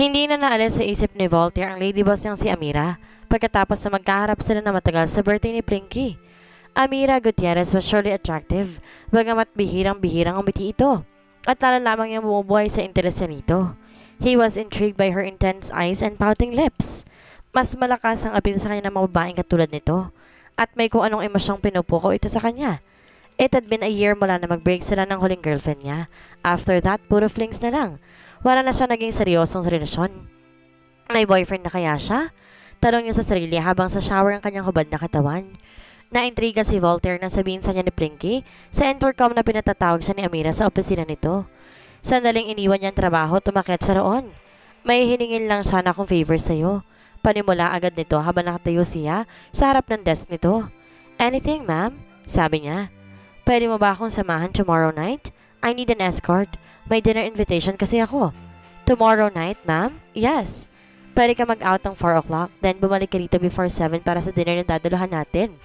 Hindi na naalis sa isip ni Voltaire ang lady boss niyang si Amira pagkatapos na magkaharap sila na matagal sa birthday ni Plinky. Amira Gutierrez was surely attractive, bagamat bihirang-bihirang umiti ito, at lalo lamang niyang bumubuhay sa interes niya nito. He was intrigued by her intense eyes and pouting lips. Mas malakas ang appeal sa kanya ng mga babaeng katulad nito, at may kung anong emosyong pinupuko ito sa kanya. It had been a year mula na mag-break sila ng huling girlfriend niya. After that, puro flings na lang. Wala na siya naging seryosong relasyon. May boyfriend na kaya siya? Tanong niya sa sarili habang sa shower ang kanyang hubad na katawan. Naintriga si Voltaire na sabihin sa niya ni Plinky sa intercom na pinatatawag siya ni Amira sa opisina nito. Sandaling iniwan niya ang trabaho at umakyat siya roon. May hiningin lang sana akong favor sa'yo. Panimula agad nito habang nakatayo siya sa harap ng desk nito. Anything, ma'am? Sabi niya. Pwede mo ba akong samahan tomorrow night? I need an escort. May dinner invitation kasi ako. Tomorrow night, ma'am? Yes. Pwede ka mag-out ng 4 o'clock, then bumalik ka rito before 7 para sa dinner na dadalohan natin.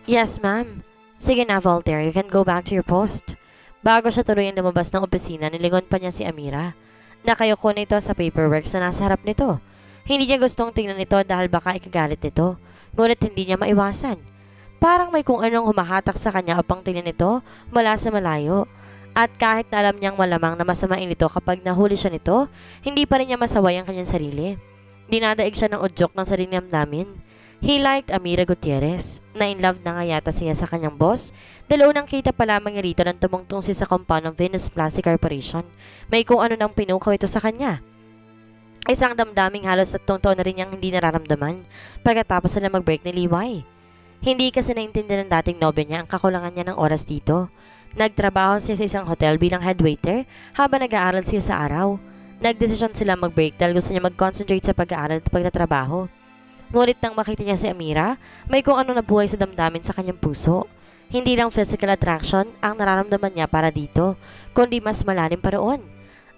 Yes, ma'am. Sige na, Voltaire. You can go back to your post. Bago siya tuluyang lumabas ng opisina, nilingon pa niya si Amira. Nakayuko na ito sa paperwork na nasa harap nito. Hindi niya gustong tingnan ito dahil baka ikagalit nito, ngunit hindi niya maiwasan. Parang may kung anong humahatak sa kanya upang tingnan ito mula sa malayo. At kahit na alam niyang malamang na masamain ito kapag nahuli siya nito, hindi pa rin niya masaway ang kanyang sarili. Dinadaig siya ng udyok ng sarili damdamin. He liked Amira Gutierrez. Na-in-love na nga yata siya sa kanyang boss dahil unang kita pa lamang niya rito nang tumungtong siya sa compound ng Venus Plastic Corporation. May kung ano nang pinukaw ito sa kanya. Isang damdaming halos at taon na rin niyang hindi nararamdaman pagkatapos na mag-break ni Liway. Hindi kasi naintindihan ng dating nobya niya ang kakulangan niya ng oras dito. Nagtrabaho siya sa isang hotel bilang head waiter habang nag-aaral siya sa araw. Nagdesisyon sila mag-break dahil gusto niya mag-concentrate sa pag-aaral at pagtatrabaho. Ngunit nang makita niya si Amira, may kung ano nabuhay sa damdamin sa kanyang puso. Hindi lang physical attraction ang nararamdaman niya para dito, kundi mas malalim pa roon.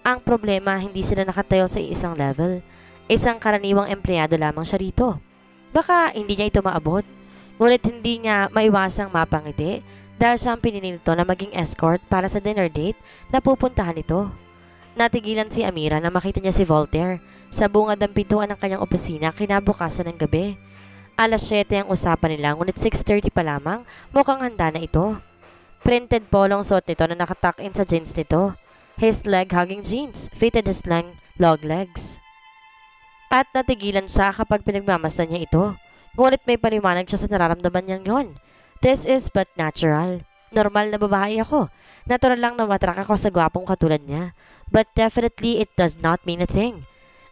Ang problema, hindi sila nakatayo sa isang level. Isang karaniwang empleyado lamang siya rito. Baka hindi niya ito maabot. Ngunit hindi niya maiwasang mapangiti dahil siya ang pinili nito na maging escort para sa dinner date na pupuntahan nito. Natigilan si Amira na makita niya si Voltaire sa bungad ng pintuan ng kanyang opisina kinabukasan ng gabi. Alas 7 ang usapan nila ngunit 6:30 pa lamang mukhang handa na ito. Printed polong suot nito na nakatuck in sa jeans nito. His leg-hugging jeans fitted his long legs. At natigilan siya kapag pinagmamasdan niya ito. Ngunit may paliwanag siya sa nararamdaman niyang yon. This is but natural. Normal na babae ako. Natural lang na matrak ako sa gwapong katulad niya. But definitely it does not mean a thing.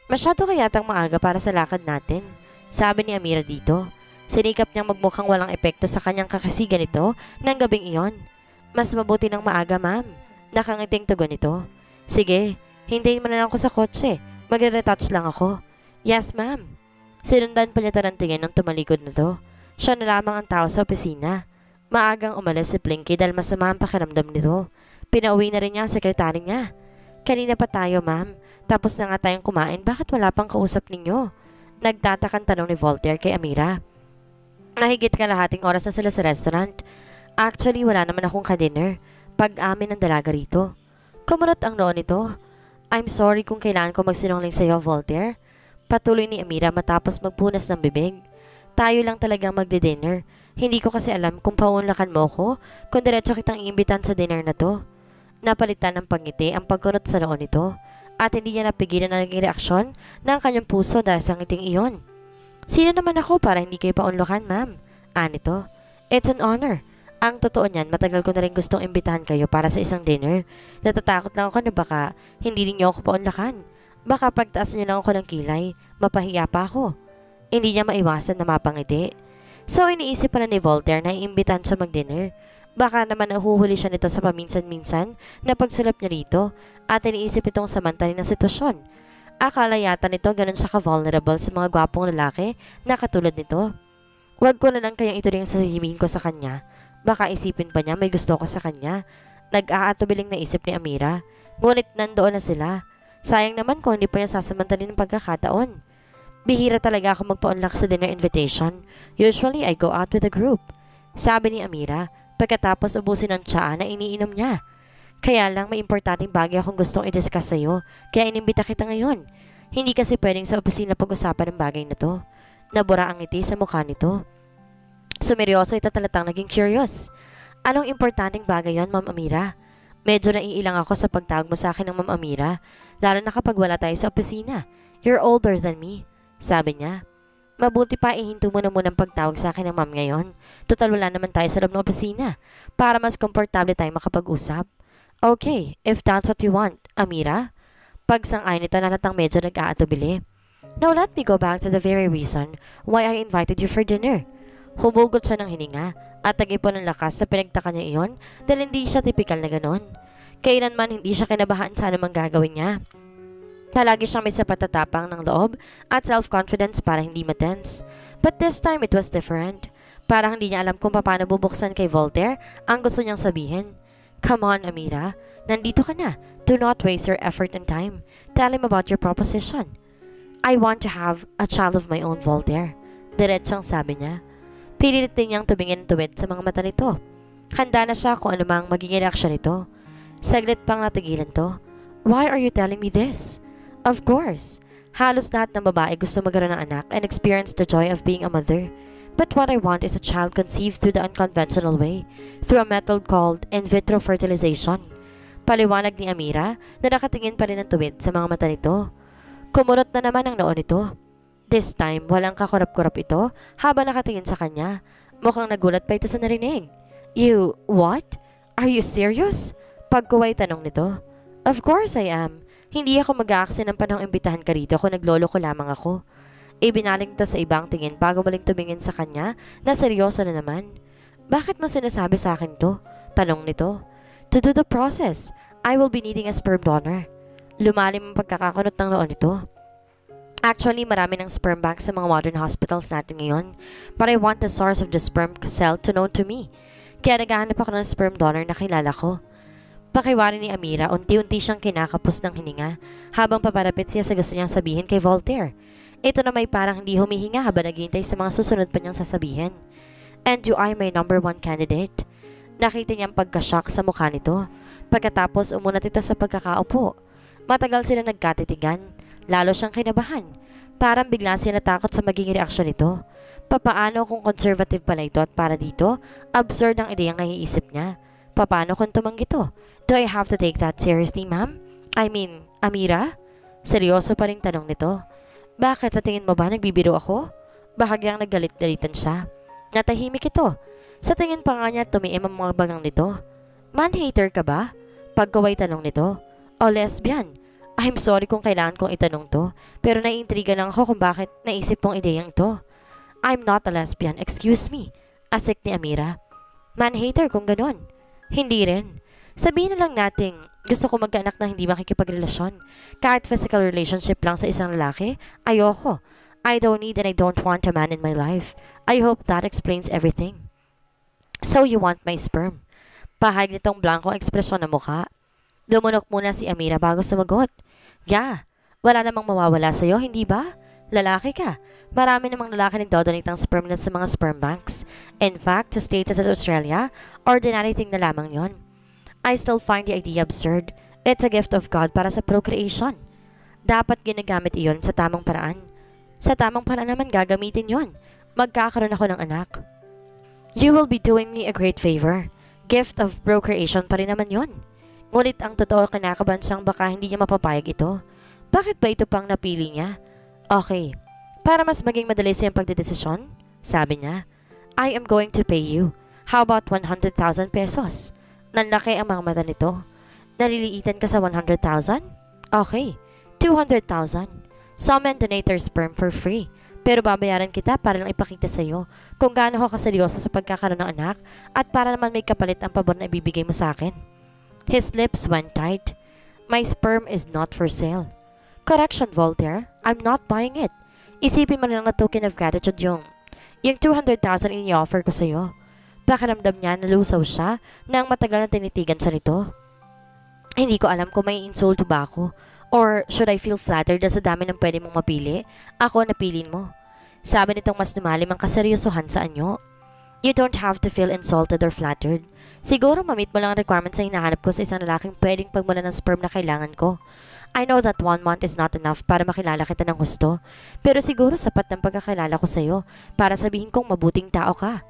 Masyado kayatang maaga para sa lakad natin, sabi ni Amira dito. Sinikap niyang magmukhang walang epekto sa kanyang kakasigan ito ng gabing iyon. Mas mabuti ng maaga, ma'am. Nakangiting tugon nito. Sige, hintayin mo na lang ako sa kotse. Magre-retouch lang ako. Yes, ma'am. Sinundan pa niya ng tingin ng tumalikod na to. Siya na lamang ang tao sa opisina. Maagang umalis si Plinky dahil masama ang pakiramdam nito. Pinauwi na rin niya ang sekretary niya. Kanina pa tayo, ma'am. Tapos na nga tayong kumain, bakit wala pang kausap ninyo? Nagtatakang tanong ni Voltaire kay Amira. Nahigit kalahating oras na sila sa restaurant. Actually, wala naman akong ka-dinner. Pag-amin ng dalaga rito. Kumunot ang noon nito. I'm sorry kung kailangan ko magsinungaling sa iyo, Voltaire. Patuloy ni Amira matapos magpunas ng bibig. Tayo lang talagang magde-dinner. Hindi ko kasi alam kung paunlakan mo ko, kung diretso kitang iimbitan sa dinner na to. Napalitan ng pangiti ang pagkunot sa noon nito. At hindi niya napigilan na naging reaksyon ng kanyang puso dahil sa ngiting iyon. Sino naman ako para hindi kayo paunlukan, ma'am? Anito, it's an honor. Ang totoo niyan, matagal ko na rin gustong imbitahan kayo para sa isang dinner. Natatakot lang ako na baka hindi niyo ako paunlakan. Baka pagtaas niyo lang ako ng kilay, mapahiya pa ako. Hindi niya maiwasan na mapangiti. So iniisip pa na ni Voltaire na iimbitahan siya mag-dinner. Baka naman nahuhuli siya nito sa paminsan-minsan na pagsilap niya rito at iniisip itong samantalin ng sitwasyon. Akala yata nito ganun siya ka-vulnerable sa mga gwapong lalaki na katulad nito. Huwag ko na lang kayang ito rin sasabihin ko sa kanya. Baka isipin pa niya may gusto ko sa kanya. Nag-aatubiling na isip ni Amira. Ngunit nandoon na sila. Sayang naman kung hindi pa niya sasamantalin ng pagkakataon. Bihira talaga ako magpa-unlock sa dinner invitation. Usually I go out with a group. Sabi ni Amira. Pagkatapos ubusin ang tsaa na iniinom niya. Kaya lang may importanteng bagay akong gustong i-discuss sa'yo, kaya inimbita kita ngayon. Hindi kasi pwedeng sa opisina pag-usapan ng bagay na to. Nabura ang ngiti sa mukha nito. Sumeryoso ito talatang naging curious. Anong importanteng bagay yon, Ma'am Amira? Medyo naiilang ako sa pagtawag mo sa akin ng Ma'am Amira, lalo na kapag wala tayo sa opisina. You're older than me, sabi niya. Mabuti pa ihinto mo na munang pagtawag sa akin ng ma'am ngayon. Total wala naman tayo sa loob ng opisina, para mas komportable tayo makapag-usap. Okay, if that's what you want, Amira. Pagsang-ayon nito na natang medyo nag-aatubili. Now let me go back to the very reason why I invited you for dinner. Humugot siya ng hininga at nag-ipon ng lakas sa pinagtaka niya iyon dahil hindi siya tipikal na ganon. Kailanman hindi siya kinabahan sa anumang gagawin niya. Palagi siyang may sapat na tapang ng loob at self-confidence para hindi matense. But this time it was different. Parang hindi niya alam kung paano bubuksan kay Voltaire ang gusto niyang sabihin. Come on, Amira. Nandito ka na. Do not waste your effort and time. Tell him about your proposition. I want to have a child of my own, Voltaire. Diretsang sabi niya. Pinilit din niyang tumingin tuwid sa mga mata nito. Handa na siya kung anumang magiging reaksyon nito. Saglit pang natigilan to. Why are you telling me this? Of course. Halos lahat ng babae gusto magkaroon ng anak and experience the joy of being a mother. But what I want is a child conceived through the unconventional way, through a method called in vitro fertilization. Paliwanag ni Amira na nakatingin pa rin ng tuwid sa mga mata nito. Kumurot na naman ang noo nito. This time, walang kakurap-kurap ito habang nakatingin sa kanya. Mukhang nagulat pa ito sa narinig. You, what? Are you serious? Pagkuway tanong nito. Of course I am. Hindi ako mag-aaksin ng panahong imbitahan ka rito kung naglolo ko lamang ako. Ibinaling to sa ibang tingin bago muling tumingin sa kanya na seryoso na naman. Bakit mo sinasabi sa akin to? Tanong nito. To do the process, I will be needing a sperm donor. Lumalim ang pagkakakunot ng noon nito. Actually, marami ng sperm banks sa mga modern hospitals natin ngayon. But I want the source of the sperm cell to known to me. Kaya naghahanap ako ng sperm donor na kilala ko. Pakiwari ni Amira, unti-unti siyang kinakapos ng hininga habang papalapit siya sa gusto niyang sabihin kay Voltaire. Ito na may parang hindi humihinga habang naghihintay sa mga susunod pa niyang sasabihin. And you are my number one candidate. Nakita niyang pagka-shock sa mukha nito. Pagkatapos umunat ito sa pagkakaupo. Matagal sila nagkatitigan. Lalo siyang kinabahan. Parang bigla siya natakot sa magiging reaksyon nito. Papaano kung conservative pala ito at para dito? Absurd ang ideyang naiisip niya. Papaano kung tumanggi to? Do I have to take that seriously, ma'am? I mean, Amira? Seryoso pa rin tanong nito. Bakit sa tingin mo ba nagbibiro ako? Bahagyang naggalit-galitan siya. Natahimik ito. Sa tingin pa nga niya tumiim ang mga bagang nito. Man-hater ka ba? Pagkaway tanong nito. O lesbian? I'm sorry kung kailangan kong itanong to, pero naiintriga lang ako kung bakit naisip mong ideyang ito. I'm not a lesbian, excuse me. Asik ni Amira. Man-hater kung ganon. Hindi rin. Sabihin na lang nating gusto ko magkaanak na hindi makikipagrelasyon. Kahit physical relationship lang sa isang lalaki, ayoko. I don't need and I don't want a man in my life. I hope that explains everything. So you want my sperm? Pahayag nitong blankong ekspresyon ng mukha. Dumunok muna si Amira bago sumagot. Yeah, wala namang mawawala sa'yo, hindi ba? Lalaki ka. Marami namang lalaki nagdodonate ng sperm na sa mga sperm banks. In fact, sa states as Australia, ordinary thing na lamang yon. I still find the idea absurd. It's a gift of God para sa procreation. Dapat ginagamit iyon sa tamang paraan. Sa tamang paraan naman gagamitin yon. Magkakaroon ako ng anak. You will be doing me a great favor. Gift of procreation pa rin naman yon. Ngunit ang totoo kinakabahan siyang baka hindi niya mapapayag ito. Bakit ba ito pang napili niya? Okay, para mas maging madali siyang pagdedesisyon, sabi niya, I am going to pay you. How about 100,000 pesos? Nanlaki ang mga mata nito. Naliliitan ka sa 100,000? Okay, 200,000. Some men donate their sperm for free. Pero babayaran kita para lang ipakita sa iyo kung gaano ka kaseryoso sa pagkakaroon ng anak at para naman may kapalit ang pabor na ibibigay mo sa akin. His lips went tight. My sperm is not for sale. Correction, Voltaire. I'm not buying it. Isipin mo lang na token of gratitude yung 200,000 ini-offer ko sa iyo. Pakiramdam niya nalusaw siya nang matagal na tinitigan siya nito. Hindi ko alam kung may insulto ba ako. Or should I feel flattered na sa dami ng pwede mong mapili? Ako napilin mo. Sabi nitong mas lumalim ang kaseryosohan sa anyo. You don't have to feel insulted or flattered. Siguro mamit mo lang ang requirements na hinahanap ko sa isang lalaking pwedeng pagmula ng sperm na kailangan ko. I know that 1 month is not enough para makilala kita ng husto, pero siguro sapat ng pagkakilala ko sa'yo para sabihin kong mabuting tao ka.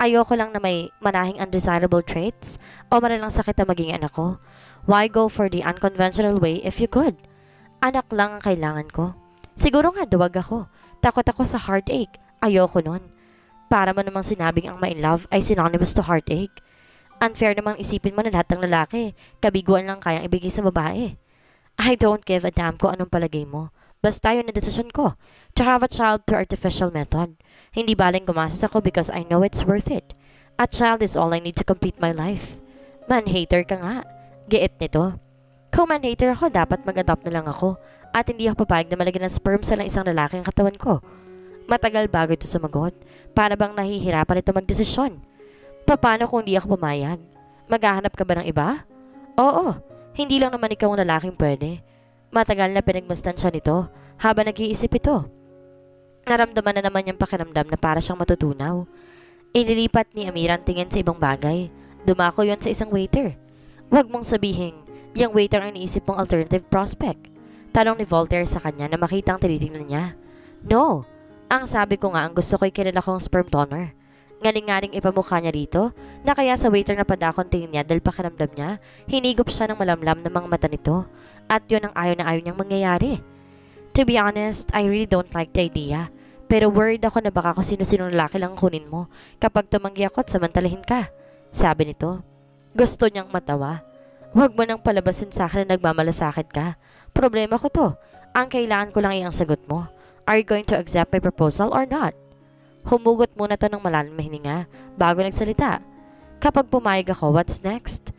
Ayoko lang na may manahing undesirable traits o malalang sakit na maging anak ko. Why go for the unconventional way if you could? Anak lang ang kailangan ko. Siguro nga duwag ako. Takot ako sa heartache. Ayoko nun. Para mo namang sinabing ang ma-in love ay synonymous to heartache. Unfair namang isipin mo na lahat ng lalaki, kabiguan lang kayang ibigay sa babae. I don't give a damn kung anong palagay mo. Basta yun na desisyon ko, to have a child through artificial method. Hindi baling gumastos ako because I know it's worth it. A child is all I need to complete my life. Man-hater ka nga. Giit nito. Kung man-hater ako, dapat mag-adopt na lang ako at hindi ako papayag na malagyan ng sperm sa lang isang lalaki ang katawan ko. Matagal bago ito sumagot. Para bang nahihirapan ito magdesisyon. Paano kung hindi ako pumayag? Maghahanap ka ba ng iba? Oo. Hindi lang naman ikaw ang lalaking pwede. Matagal na pinagmasdan siya nito habang nag-iisip ito. Naramdaman na naman niyang pakiramdam na para siyang matutunaw. Inilipat ni Amira ang tingin sa ibang bagay. Dumako yon sa isang waiter. Huwag mong sabihin, yung waiter ang iniisip mong alternative prospect. Tanong ni Voltaire sa kanya na makitang tinitingnan niya. No, ang sabi ko nga ang gusto ko'y kilala kong sperm donor. Ngaling-ngaling ipamukha niya rito na kaya sa waiter na padakon tingin niya dahil pakiramdam niya, hinigop siya ng malamlam ng mga mata nito at yun ang ayaw na ayaw niyang mangyayari. To be honest, I really don't like the idea. Pero worried ako na baka kung sino-sino lalaki lang kunin mo kapag tumanggi ako at samantalahin ka. Sabi nito. Gusto niyang matawa. Huwag mo nang palabasin sa akin na nagmamalasakit ka. Problema ko to. Ang kailangan ko lang ay ang sagot mo. Are you going to accept my proposal or not? Humugot muna to ng malalim na hininga bago nagsalita. Kapag pumayag ako, what's next?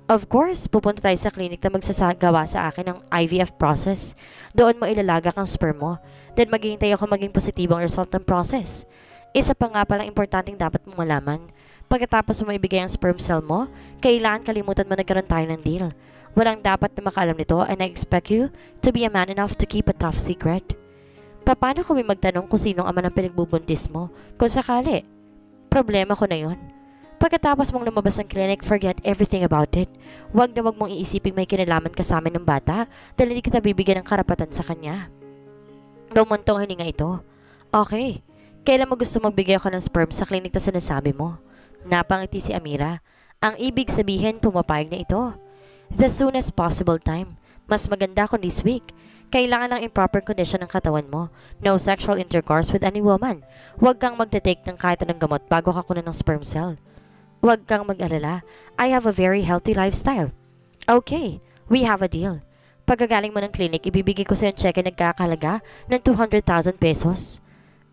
Of course, pupunta tayo sa clinic na magsasagawa sa akin ng IVF process. Doon mo ilalagak ang sperm mo. Then maghihintay ako maging positibong result ng process. Isa pa nga palang importanteng dapat mong malaman. Pagkatapos mo maibigay ang sperm cell mo, kailangan kalimutan mo nagkaroon tayo ng deal. Walang dapat na makaalam nito and I expect you to be a man enough to keep a tough secret. Paano kung may magtanong kung sinong ama ng pinagbubuntis mo? Kung sakali, problema ko na yon. Pagkatapos mong lumabas ng clinic, forget everything about it. Huwag na huwag mong iisiping may kinalaman ka sa amin ng bata dahil hindi kita bibigyan ng karapatan sa kanya. Bumuntong hininga ito. Okay, kailan mo gusto magbigay ako ng sperm sa clinic na sinasabi mo? Napangiti si Amira. Ang ibig sabihin, pumapayag na ito. The soonest possible time. Mas maganda kung this week. Kailangan ng improper condition ng katawan mo. No sexual intercourse with any woman. Huwag kang magte-take ng kahit anong gamot bago ka kunan ng sperm cell. Huwag kang mag-alala. I have a very healthy lifestyle. Okay, we have a deal. Pagkagaling mo ng clinic, ibibigay ko sa yung cheque nagkakahalaga ng 200,000 pesos.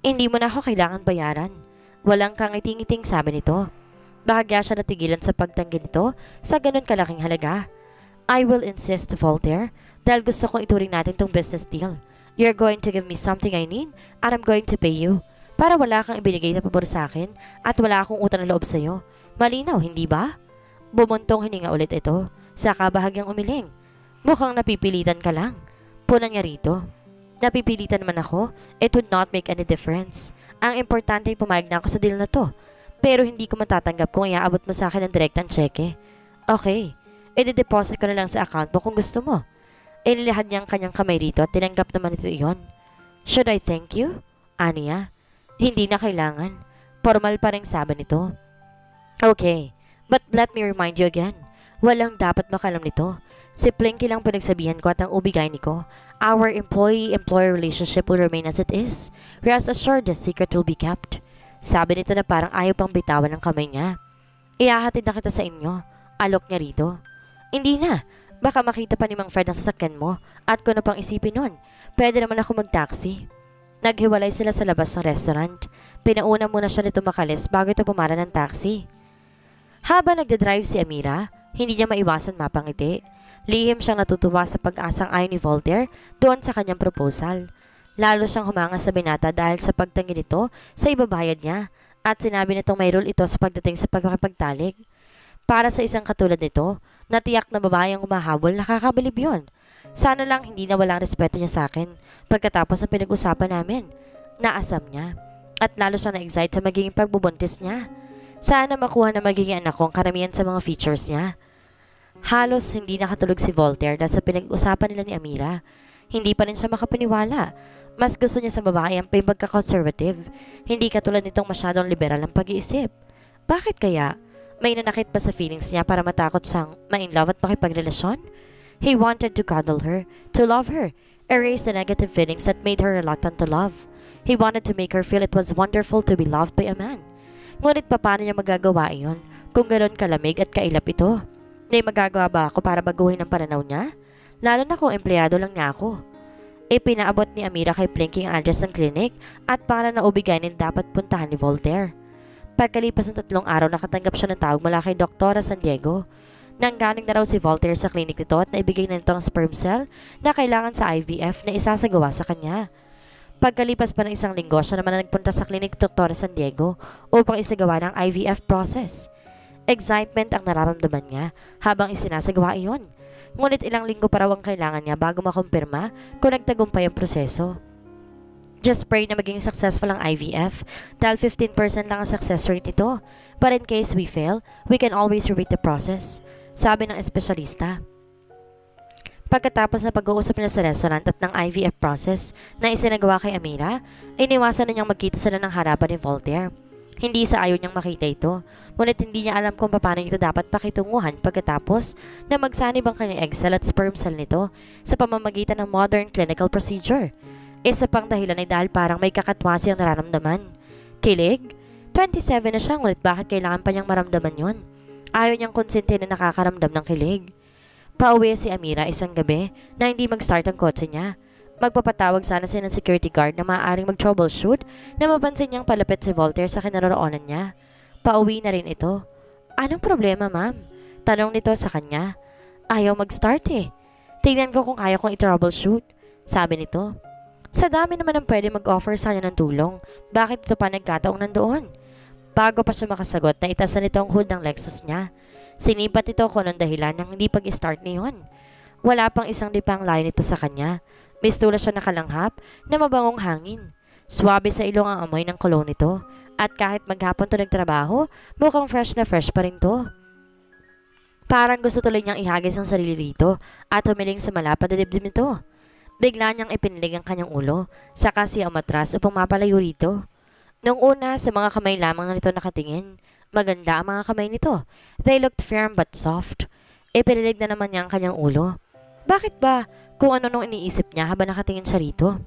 Hindi mo na ako kailangan bayaran. Walang kangiting-iting sabi nito. Bahagya siya natigilan sa pagtanggi nito sa ganun kalaking halaga. I will insist, Voltaire, dahil gusto kong ituring natin tong business deal. You're going to give me something I need and I'm going to pay you. Para wala kang ibinigay na pabor sa akin at wala akong utang na loob sa'yo. Malinaw, hindi ba? Bumuntong hininga ulit ito. Saka bahagyang umiling. Mukhang napipilitan ka lang. Punan niya rito. Napipilitan man ako, it would not make any difference. Ang importante ay pumayag na ako sa deal na to. Pero hindi ko matatanggap kung iaabot mo sa akin ng direktang cheque. Okay, i-deposit ko na lang sa account mo kung gusto mo. Inilihad niya ang kanyang kamay rito at tinanggap naman ito iyon. Should I thank you? Aniya? Hindi na kailangan. Formal pa rin sabi nito. Okay, but let me remind you again. Walang dapat makalam nito. Si Plinky lang pinagsabihan ko at ang ubigay ni ko. Our employee-employer relationship will remain as it is. Rest assured the secret will be kept. Sabi nito na parang ayaw pang bitawan ng kamay niya. Ihahatid na kita sa inyo. Alok niya rito. Hindi na. Baka makita pa ni Mang Fred ang sasakyan mo at kung ano pang isipin nun. Pwede naman ako mag-taxi. Naghiwalay sila sa labas ng restaurant. Pinauna muna siya nito makalis bago ito pumara ng taxi. Habang nagdadrive si Amira, hindi niya maiwasan mapangiti. Lihim siyang natutuwa sa pag-asang ayon ni Voltaire doon sa kanyang proposal. Lalo siyang humanga sa binata dahil sa pagtangi nito sa ibabayad niya at sinabi nitong may role ito sa pagdating sa pagkakapagtalik. Para sa isang katulad nito, natiyak na babae ang humahabol, nakakabilib yun. Sana lang hindi na walang respeto niya sa akin pagkatapos ng pinag-usapan namin. Naasam niya at lalo siyang na-excite sa magiging pagbubuntis niya. Sana makuha na magiging anak ko ang karamihan sa mga features niya. Halos hindi nakatulog si Voltaire dahil sa pinag-usapan nila ni Amira. Hindi pa rin siya makapaniwala. Mas gusto niya sa babae ang pagka-conservative. Hindi katulad nitong masyadong liberal ang pag-iisip. Bakit kaya? May nanakit pa sa feelings niya para matakot siyang ma-in-love at makipagrelasyon? He wanted to cuddle her, to love her, erase the negative feelings that made her reluctant to love. He wanted to make her feel it was wonderful to be loved by a man. Ngunit paano niya magagawa iyon kung gano'n kalamig at kailap ito? May magagawa ba ako para baguhin ang pananaw niya? Lalo na kung empleyado lang niya ako. Ipinaabot ni Amira kay Plinky ang address ng clinic at para na ubiganin dapat puntahan ni Voltaire. Pagkalipas ng 3 araw nakatanggap siya ng tawag mula kay Dr. San Diego. Nanggaling na raw si Voltaire sa clinic nito at naibigay na nito ang sperm cell na kailangan sa IVF na isasagawa sa kanya. Pagkalipas pa ng 1 linggo siya naman na nagpunta sa clinic ni Dr. San Diego upang isagawa ng IVF process. Excitement ang nararamdaman niya habang isinasagawa iyon. Ngunit ilang linggo pa raw ang kailangan niya bago makumpirma kung nagtagumpay ang proseso. Just pray na maging successful ang IVF dahil 15% lang ang success rate nito. But in case we fail, we can always repeat the process, sabi ng espesyalista. Pagkatapos na pag-uusap nila sa restaurant at ng IVF process na isinagawa kay Amira, iniwasan na niyang magkita sila ng harapan ni Voltaire. Hindi sa ayaw niyang makita ito, ngunit hindi niya alam kung paano ito dapat pakitunguhan pagkatapos na magsanib ang kanyang egg cell at sperm cell nito sa pamamagitan ng modern clinical procedure. Isa pang dahilan ay dahil parang may kakatwasi ang nararamdaman. Kilig? 27 na siya, ngunit bakit kailangan pa niyang maramdaman yon? Ayaw niyang konsente na nakakaramdam ng kilig. Pauwi si Amira isang gabi na hindi mag-start ang kotse niya. Magpapatawag sana siya ng security guard na maaaring mag-troubleshoot na mapansin niyang palapit si Voltaire sa kinaroroonan niya. Pauwi na rin ito. Anong problema, ma'am? Tanong nito sa kanya. Ayaw mag-start eh. Tingnan ko kung kaya kong i-troubleshoot. Sabi nito. Sa dami naman ang pwede mag-offer sa kanya ng tulong. Bakit ito pa nagkataong nandoon? Bago pa siya makasagot na itasan nito ang hood ng Lexus niya. Sinipat ito kung anong dahilan ng hindi pag-start niyon. Wala pang isang lipang layo nito sa kanya. Mistula siya nakalanghap na mabangong hangin. Swabe sa ilong ang amoy ng cologne nito. At kahit maghapon to nagtrabaho, mukhang fresh na fresh pa rin to. Parang gusto tuloy niyang ihagis ang sarili rito at humiling sa malapad na dibdib nito. Bigla niyang ipinilig ang kanyang ulo, saka siya umatras upang mapalayo rito. Noong una, sa mga kamay lamang na nito nakatingin. Maganda ang mga kamay nito. They looked firm but soft. Ipinilig na naman niya ang kanyang ulo. Bakit ba? Kung ano nung iniisip niya habang nakatingin siya rito.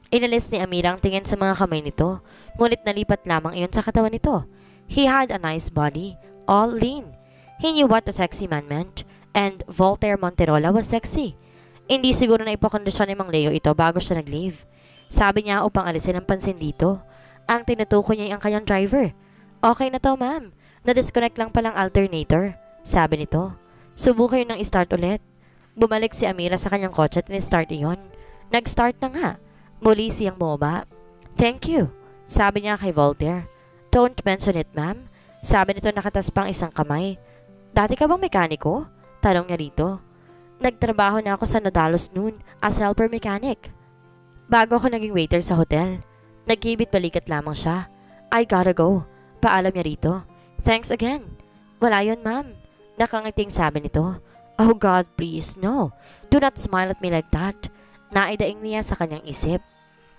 Inalis ni Amira ang tingin sa mga kamay nito, ngunit nalipat lamang iyon sa katawan nito. He had a nice body, all lean. He knew what a sexy man meant, and Voltaire Monterola was sexy. Hindi siguro na ipakondisyon ni Mang Leo ito bago siya nag-leave. Sabi niya upang alisin ang pansin dito. Ang tinutukoy niya ang kanyang driver. Okay na to, ma'am. Na-disconnect lang palang alternator, sabi nito. Subukan yun ng start ulit. Bumalik si Amira sa kanyang kotse at in-start iyon. Nag-start na nga. Muli siyang bumaba. Thank you, sabi niya kay Voltaire. Don't mention it, ma'am. Sabi nito nakatas pang isang kamay. Dati ka bang mekaniko? Tanong niya rito. Nagtrabaho na ako sa Nodalos noon as helper mechanic. Bago ako naging waiter sa hotel. Nagkibit balikat lamang siya. I gotta go. Paalam niya rito. Thanks again. Wala yun, ma'am. Nakangiting sabi nito. Oh God, please, no. Do not smile at me like that. Naidaing niya sa kanyang isip.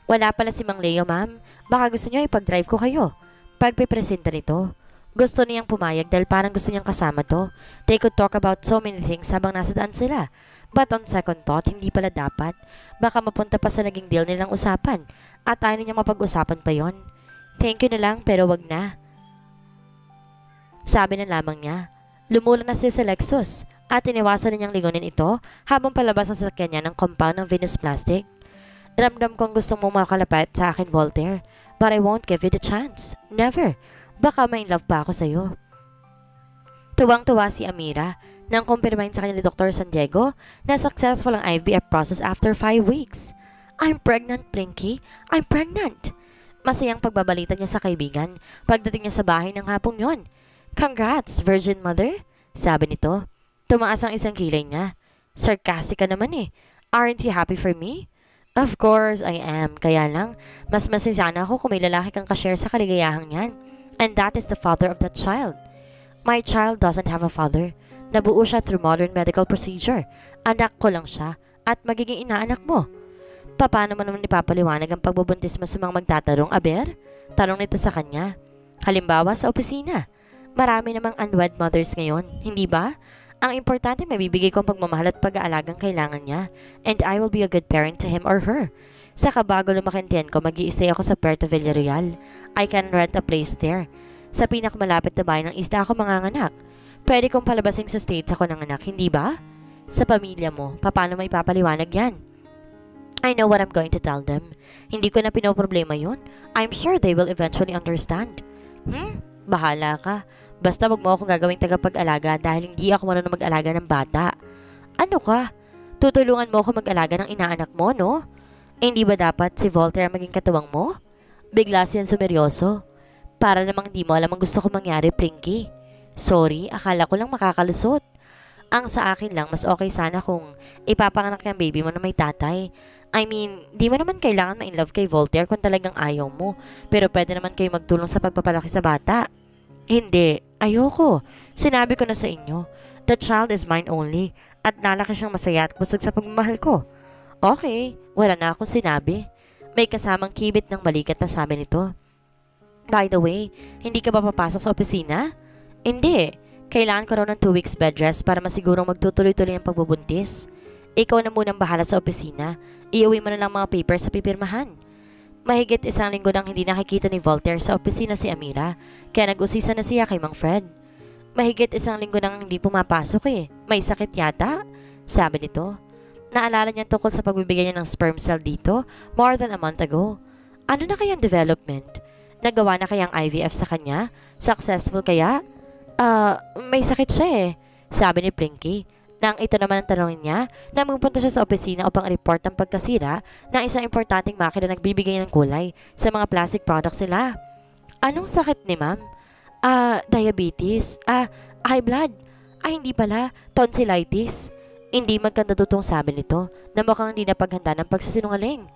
Wala pala si Mang Leo, ma'am. Baka gusto niyo ipag-drive ko kayo. Pagpipresenta nito. Gusto niyang pumayag dahil parang gusto niyang kasama to. They could talk about so many things habang nasa daan sila. But on second thought, hindi pala dapat. Baka mapunta pa sa naging deal nilang usapan. At ayaw niyang mapag-usapan pa yon. Thank you na lang pero wag na. Sabi na lamang niya. Lumula na siya sa Lexus at iniwasan na niyang lingunin ito habang palabas ang sasakyan niya ng compound ng Venus Plastic. Ramdam kong gusto mong makalapit sa akin, Voltaire, but I won't give you the chance. Never. Baka may in love pa ako sa'yo. Tuwang-tuwa si Amira nang kumpirmahin sa kanya ni Dr. San Diego na successful ang IVF process after 5 weeks. I'm pregnant, Plinky. I'm pregnant. Masayang pagbabalita niya sa kaibigan pagdating niya sa bahay ng hapong yon. Congrats, Virgin Mother, sabi nito. Tumaas ang isang kilay niya. Sarcastic ka naman eh. Aren't you happy for me? Of course I am. Kaya lang, mas masisana ako kung may lalaki kang kashare sa kaligayahang yan. And that is the father of that child. My child doesn't have a father. Nabuo siya through modern medical procedure. Anak ko lang siya at magiging inaanak mo. Paano mo naman ipapaliwanag ang pagbubuntis mo sa mga magtatanong, Aber? Tanong nito sa kanya. Halimbawa sa opisina. Marami namang unwed mothers ngayon, hindi ba? Ang importante may bibigay ko ang pagmamahal at pag-aalagang kailangan niya. And I will be a good parent to him or her. Saka bago lumakintian ko, mag-i-stay ako sa Puerto Villarreal. I can rent a place there. Sa pinakamalapit na bayan ng isla ako manganganak. Pwede kong palabasing sa States ako ng anak, hindi ba? Sa pamilya mo, paano may papaliwanag yan? I know what I'm going to tell them. Hindi ko na pinoproblema yun. I'm sure they will eventually understand. Bahala ka. Basta wag mo akong gagawing tagapag-alaga dahil hindi ako marunong mag-alaga ng bata. Ano ka? Tutulungan mo ako mag-alaga ng inaanak mo, no? Hindi ba dapat si Voltaire maging katuwang mo? Bigla siyang sumeryoso. Para namang di mo alam ang gusto ko mangyari, Prinky. Sorry, akala ko lang makakalusot. Ang sa akin lang, mas okay sana kung ipapanganak yung baby mo na may tatay. I mean, di mo naman kailangan ma-inlove kay Voltaire kung talagang ayaw mo. Pero pwede naman kayo magtulong sa pagpapalaki sa bata. Hindi, ayoko. Sinabi ko na sa inyo, the child is mine only at lalaki siyang masaya at busog sa pagmamahal ko. Okay, wala na akong sinabi. May kasamang kibit ng balikat na sabi nito. By the way, hindi ka ba papasok sa opisina? Hindi, kailangan ko raw ng 2 weeks bed rest para masigurong magtutuloy-tuloy ang pagbubuntis. Ikaw na munang bahala sa opisina, iuwi mo na lang mga papers sa pipirmahan. Mahigit 1 linggo nang hindi nakikita ni Voltaire sa opisina si Amira, kaya nag-usisa na siya kay Mang Fred. Mahigit 1 linggo nang hindi pumapasok eh. May sakit yata? Sabi nito. Naalala niya tungkol sa pagbibigay niya ng sperm cell dito more than a month ago. Ano na kayang development? Nagawa na kayang IVF sa kanya? Successful kaya? May sakit siya eh. Sabi ni Prinky. Nang ito naman ang tanongin niya, na magpunta siya sa opisina upang report ang pagkasira ng isang importanteng makina na nagbibigay ng kulay sa mga plastic products nila. Anong sakit ni ma'am? Diabetes. High blood. Hindi pala. Tonsillitis. Hindi magkanda tutong sabi nito na mukhang hindi napaghanda ng pagsisinungaling.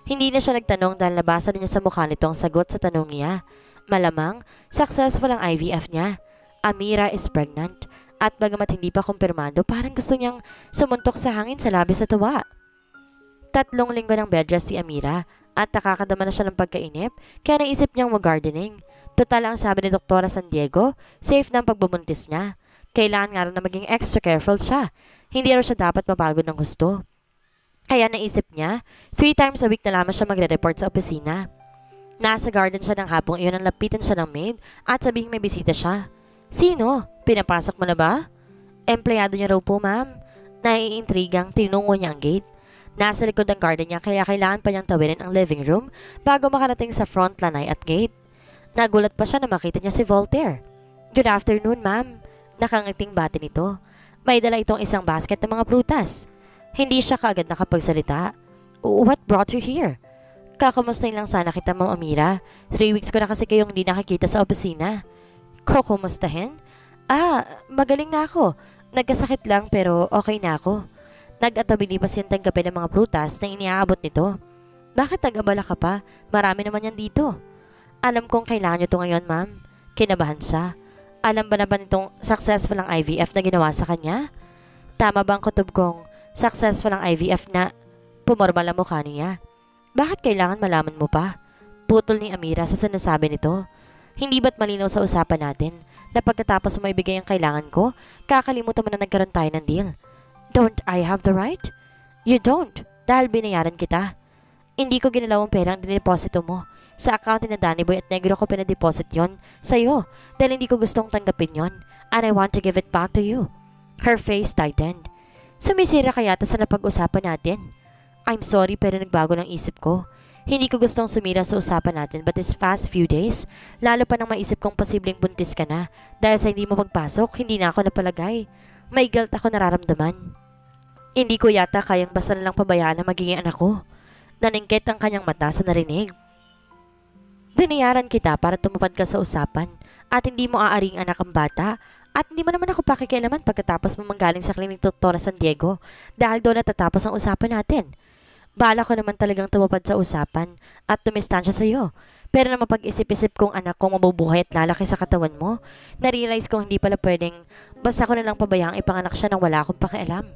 Hindi na siya nagtanong dahil nabasa niya sa mukha nito ang sagot sa tanong niya. Malamang, successful ang IVF niya. Amira is pregnant. At bagamat hindi pa kumpirmado, parang gusto niyang sumuntok sa hangin sa labis na tuwa. 3 linggo ng bed rest si Amira at nakakadama na siya ng pagkainip kaya naisip niyang mag-gardening. Total ang sabi ni Doktora San Diego, safe na ang pagbubuntis niya. Kailangan nga rin na maging extra careful siya. Hindi raw siya dapat mapagod ng gusto. Kaya naisip niya, 3 times a week na lamang siya magre-report sa opisina. Nasa garden siya ng hapong iyon nang lapitan siya ng maid at sabihing may bisita siya. Sino? Pinapasok mo na ba? Empleyado niya raw po, ma'am. Naiintrigang tinungo niya ang gate. Nasa likod ng garden niya kaya kailangan pa niyang tawirin ang living room bago makarating sa front lanay at gate. Nagulat pa siya na makita niya si Voltaire. Good afternoon, ma'am. Nakangiting bati nito. May dala itong isang basket ng mga prutas. Hindi siya kaagad nakapagsalita. What brought you here? Kakamustahin lang sana kita, Ma'am Amira. 3 weeks ko na kasi kayong hindi nakikita sa opisina. Kukumustahin? Magaling na ako. Nagkasakit lang pero okay na ako. Nag-atabili pa siyang tanggapin ng mga prutas na iniaabot nito. Bakit nag-abala ka pa? Marami naman yan dito. Alam kong kailangan niyo to ngayon, ma'am. Kinabahan siya. Alam ba na ba nitong successful ang IVF na ginawa sa kanya? Tama ba ang kutob kong successful ang IVF na pumarmal ang mukha niya? Bakit kailangan malaman mo pa? Putol ni Amira sa sinasabi nito. Hindi ba't malinaw sa usapan natin na pagkatapos mo maibigay ang kailangan ko, kakalimutan mo na nagkaroon tayo ng deal? Don't I have the right? You don't, dahil binayaran kita. Hindi ko ginalaw ang perang dinideposito mo. Sa account ni Danny Boy at Negro ko pinadeposit yon sa'yo dahil hindi ko gustong tanggapin yon and I want to give it back to you. Her face tightened. Sumisira ka yata sa napag-usapan natin. I'm sorry pero nagbago ng isip ko. Hindi ko gustong sumira sa usapan natin but this past few days, lalo pa nang maisip kong posibleng buntis ka na dahil sa hindi mo pagpasok, hindi na ako napalagay. May guilt ako nararamdaman. Hindi ko yata kayang basta na lang pabayaan na magiging anak ko. Naningkit ang kanyang mata sa narinig. Binayaran kita para tumupad ka sa usapan at hindi mo aaring anak ang bata at hindi mo naman ako pakikialaman pagkatapos mo manggaling sa klinik Doktora San Diego dahil doon natatapos ang usapan natin. Bala ko naman talagang tumupad sa usapan at tumistansya sa iyo Pero na mapag-isip-isip kong anak kong mabubuhay at lalaki sa katawan mo, na-realize kong hindi pala pwedeng basta ko na lang pabayaang ipanganak siya nang wala akong pakialam.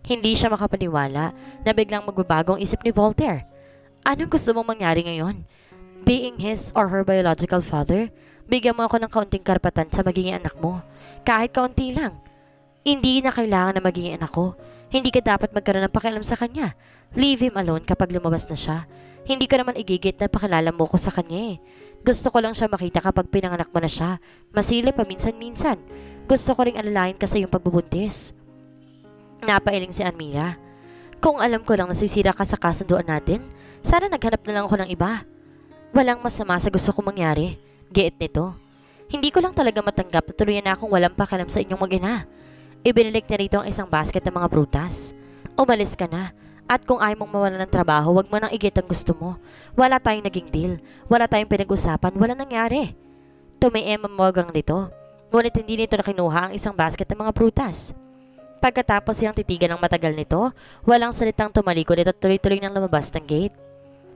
Hindi siya makapaniwala na biglang magbabago ang isip ni Voltaire. Anong gusto mong mangyari ngayon? Being his or her biological father, bigyan mo ako ng kaunting karapatan sa magiging anak mo. Kahit kaunti lang. Hindi na kailangan na magiging anak ko. Hindi ka dapat magkaroon ng pakialam sa kanya. Leave him alone kapag lumabas na siya. Hindi ko naman igigit na pakilala mo ko sa kanya eh. Gusto ko lang siya makita kapag pinanganak mo na siya. Masilip paminsan-minsan. Gusto ko ring alalayan ka sa iyong pagbubuntis. Napailing si Amira. Kung alam ko lang nasisira ka sa kasunduan natin, sana naghanap na lang ako ng iba. Walang masama sa gusto kong mangyari. Giit nito. Hindi ko lang talaga matanggap na tuluyan na akong walang pakialam sa inyong mag-ina. Ibinilik na rito ang isang basket ng mga prutas. Umalis ka na. At kung ayaw mong mawalan ng trabaho, wag mo nang igit ang gusto mo. Wala tayong naging deal. Wala tayong pinag-usapan. Wala nangyari. Tumiemamogang nito. Ngunit hindi nito na kinuha ang isang basket ng mga prutas. Pagkatapos siyang titigan ng matagal nito, walang salitang tumalikod at tuloy-tuloy nang lumabas ng gate.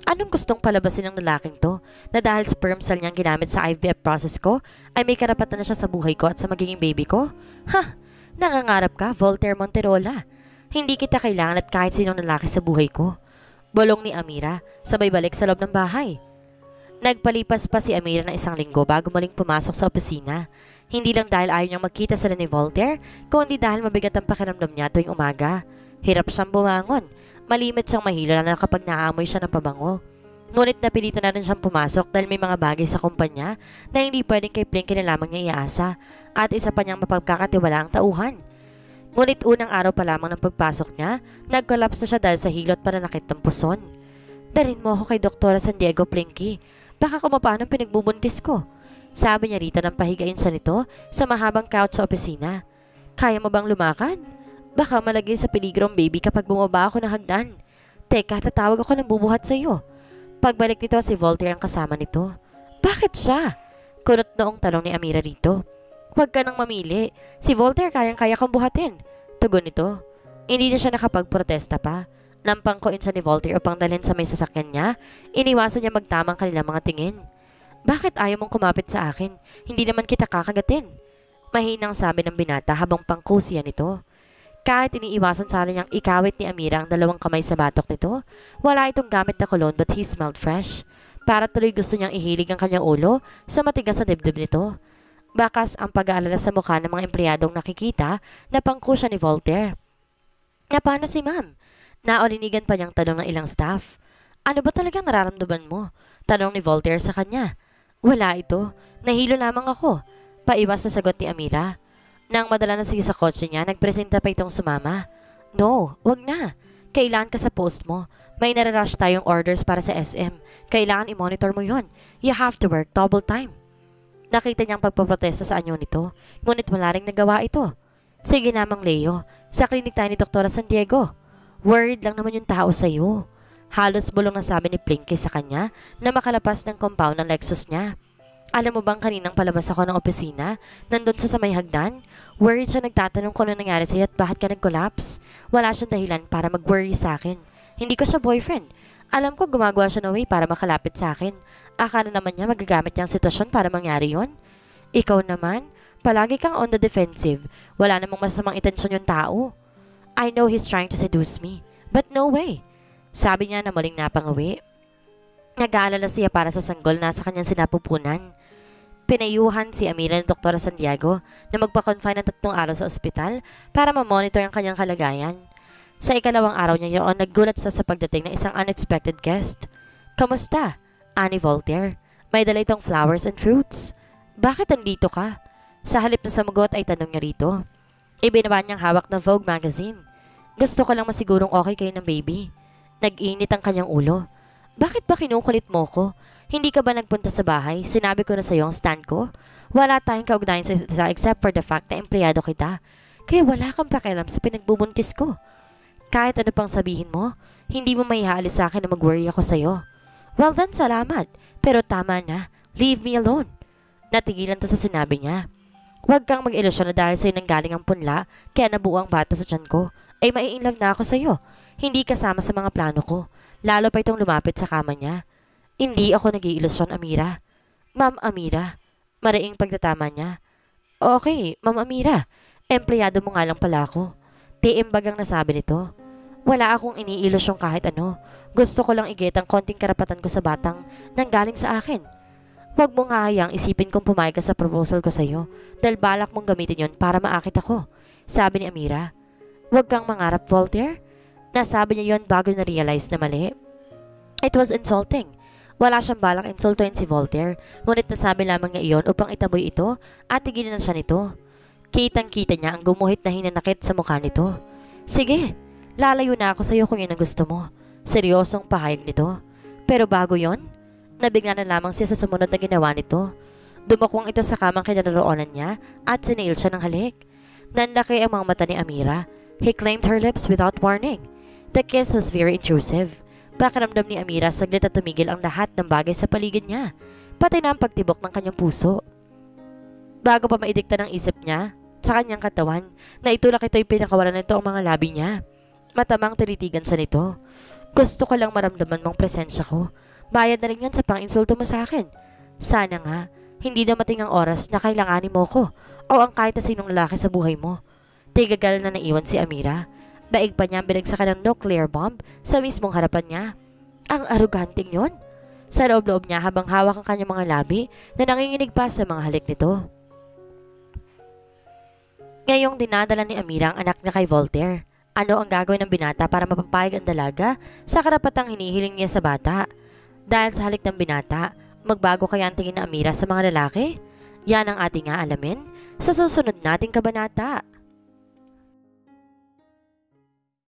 Anong gustong palabasin ng lalaking to na dahil sperm cell niyang ginamit sa IVF process ko ay may karapatan na siya sa buhay ko at sa magiging baby ko? Ha! Nangangarap ka, Voltaire Monterola. Hindi kita kailangan at kahit sinong lalaki sa buhay ko. Bulong ni Amira, sabay balik sa loob ng bahay. Nagpalipas pa si Amira ng isang linggo bago muling pumasok sa opisina. Hindi lang dahil ayaw niyang magkita sila ni Voltaire, kundi dahil mabigat ang pakiramdam niya tuwing umaga. Hirap siyang bumangon. Malimit siyang mahilo na kapag naaamoy siya ng pabango. Ngunit napilitan na rin siyang pumasok dahil may mga bagay sa kumpanya na hindi pwedeng kay Plinky na lamang niya iaasa at isa pa niyang mapagkakatiwala ang tauhan. Ngunit unang araw pa lamang ng pagpasok niya, nag-collapse na siya dahil sa hilot pananakit ng puson. Dalhin mo ako kay Dr. San Diego, Plinky. Baka kumapaan ang pinagbubuntis ko. Sabi niya rito nang pahigain siya nito sa mahabang couch sa opisina. Kaya mo bang lumakad? Baka malagay sa peligro ang baby kapag bumaba ako ng hagdan. Teka, tatawag ako ng bubuhat sa iyo. Pagbalik nito si Voltaire ang kasama nito. Bakit siya? Kunot noong tanong ni Amira rito. Huwag ka nang mamili. Si Voltaire kayang-kaya kang buhatin. Tugon nito. Hindi na siya nakapagprotesta pa. Lampang ko siya ni Voltaire upang dalhin sa may sasakyan niya. Iniwasan niya magtamang kanilang mga tingin. Bakit ayaw mong kumapit sa akin? Hindi naman kita kakagatin. Mahinang sabi ng binata habang pangkusiyan nito. Kahit iniiwasan sana niyang ikawit ni Amira ang dalawang kamay sa batok nito, wala itong gamit na cologne but he smelled fresh. Para tuloy gusto niyang ihilig ang kanyang ulo sa matigas na dibdib nito. Bakas ang pag-aalala sa mukha ng mga empleyadong nakikita na pangkusya ni Voltaire. Paano si ma'am? Naolinigan pa niyang tanong ng ilang staff. Ano ba talagang nararamdaman mo? Tanong ni Voltaire sa kanya. Wala ito. Nahilo lamang ako. Paiwas na sagot ni Amira. Nang madala na sige sa kotse niya, nagpresenta pa itong sumama. No, wag na. Kailangan ka sa post mo. May nararush tayong orders para sa SM. Kailangan i-monitor mo yon. You have to work double time. Nakita niyang pagpaprotesta sa anyo nito, ngunit wala ring nagawa ito. Sige namang Leo, sa klinik tayo ni Dr. San Diego. Worried lang naman yung tao sa'yo. Halos bulong na sabi ni Plinky sa kanya na makalapas ng compound ng Lexus niya. Alam mo bang kaninang palabas ako ng opisina, nandun sa may hagdan? Worried siya nagtatanong kung ano nangyari sa'yo at bakit ka nag-collapse. Wala siyang dahilan para mag-worry sa akin. Hindi ko siya boyfriend. Alam ko gumagawa siya ng way para makalapit sa akin. Akala naman niya magagamit niyang sitwasyon para mangyari yon. Ikaw naman, palagi kang on the defensive. Wala namang masamang intensyon yung tao. I know he's trying to seduce me, but no way. Sabi niya na muling napangawi. Nag-aalala siya para sa sanggol na sa kanyang sinapupunan. Pinayuhan si Amira ng Dr. San Diego na magpa-confine ng 3 araw sa ospital para ma-monitor ang kanyang kalagayan. Sa ikalawang araw niya yun, naggulat siya sa pagdating ng isang unexpected guest. Kamusta? Ani Voltaire. May dala itong flowers and fruits. Bakit nandito ka? Sa halip na samagot ay tanong niya rito. Ibinaba niyang hawak na Vogue magazine. Gusto ko lang masigurong okay kayo ng baby. Nag-init ang kanyang ulo. Bakit ba kinukulit mo ko? Hindi ka ba nagpunta sa bahay? Sinabi ko na sa iyo ang stand ko. Wala tayong kaugnayan sa isa except for the fact na empleyado kita. Kaya wala kang pakialam sa pinagbubuntis ko. Kahit ano pang sabihin mo, hindi mo maihaalis sa akin na mag-worry ako sa iyo. Well then, salamat. Pero tama na. Leave me alone. Natigilan to sa sinabi niya. Huwag kang mag-ilusyon na dahil sa'yo nanggaling ang punla, kaya nabuo ang bata sa tiyan ko. Ay mai-inlove na ako sa'yo. Hindi kasama sa mga plano ko. Lalo pa itong lumapit sa kama niya. Hindi ako nag-iilusyon, Amira. Ma'am Amira. Mariing pagtatama niya. Okay, Ma'am Amira. Empleyado mo nga lang pala ako. Tiimbag ang nasabi nito. Wala akong iniilusyong kahit ano. Gusto ko lang igit ang konting karapatan ko sa batang nanggaling sa akin. Huwag mo nga hayang isipin kung pumayag ka sa proposal ko sa'yo dahil balak mong gamitin yon para maakit ako. Sabi ni Amira. Huwag kang mangarap, Voltaire. Nasabi niya yon bago na-realize na mali. It was insulting. Wala siyang balak insultuin si Voltaire, ngunit nasabi lamang niya iyon upang itaboy ito at tigilan na siya nito. Kitang-kita niya ang gumuhit na hinanakit sa mukha nito. Sige, lalayo na ako sa iyo kung yun ang gusto mo. Seryosong pahayag nito. Pero bago yon, nabigla na lamang siya sa sumunod na ginawa nito. Dumakwang ito sa kamang kinaroroonan niya at sinail siya ng halik. Nanlaki ang mga mata ni Amira. He claimed her lips without warning. The kiss was very intrusive. Pakiramdam ni Amira saglit at tumigil ang lahat ng bagay sa paligid niya, pati na ang pagtibok ng kanyang puso. Bago pa maidikta ng isip niya sa kanyang katawan, na itulak ito'y pinakawalan nito ang mga labi niya. Matamang tinitigan sa nito. Gusto ko lang maramdaman mong presensya ko. Bayad na rin yan sa pang-insulto mo sa akin. Sana nga, hindi dumating ang oras na kailanganin mo ko o ang kahit na sinong lalaki sa buhay mo. Tigagal na naiwan si Amira. Daig pa niya ang binagsakan ng nuclear bomb sa mismong harapan niya. Ang aruganting yon. Sa loob-loob niya habang hawak ang kanyang mga labi na nanginginig pa sa mga halik nito. Ngayong dinadala ni Amira ang anak niya kay Voltaire. Ano ang gagawin ng binata para mapapayag ang dalaga sa karapatang hinihiling niya sa bata? Dahil sa halik ng binata, magbago kaya ang tingin ng Amira sa mga lalaki? Yan ang ating aalamin sa susunod nating kabanata.